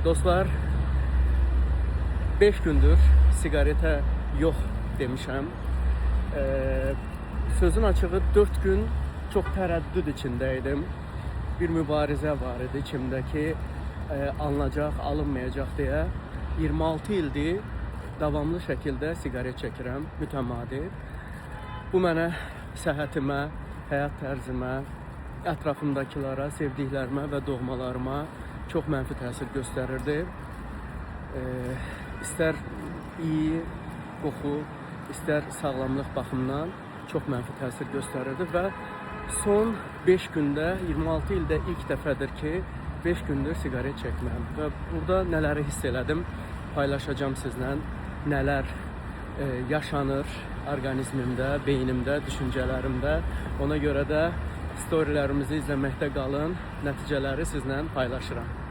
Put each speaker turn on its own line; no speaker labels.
Dostlar, 5 gündür sigarete yox demişəm. Sözün açığı 4 gün çox tərəddüd içindəydim. Bir mübarizə var idi içimdəki, alınacaq, alınmayacaq deyə. 26 ildir davamlı şəkildə sigaret çəkirəm, mütəmadi. Bu mənə səhhətimə, həyat tərzimə, ətrafımdakılara, sevdiklərimə və doğmalarıma çox mənfi təsir göstərirdi. İstər iyi qoxu, istər sağlamlıq baxımından çox mənfi təsir göstərirdi və son 5 gündə, 26 ildə ilk dəfədir ki, 5 gündür sigaret çəkmirəm və burada nələri hiss elədim, paylaşacağım sizlə, nələr yaşanır orqanizmimdə, beynimdə, düşüncələrimdə. Ona görə də storylərimizi izləməkdə qalın, nəticələri sizlə paylaşıram.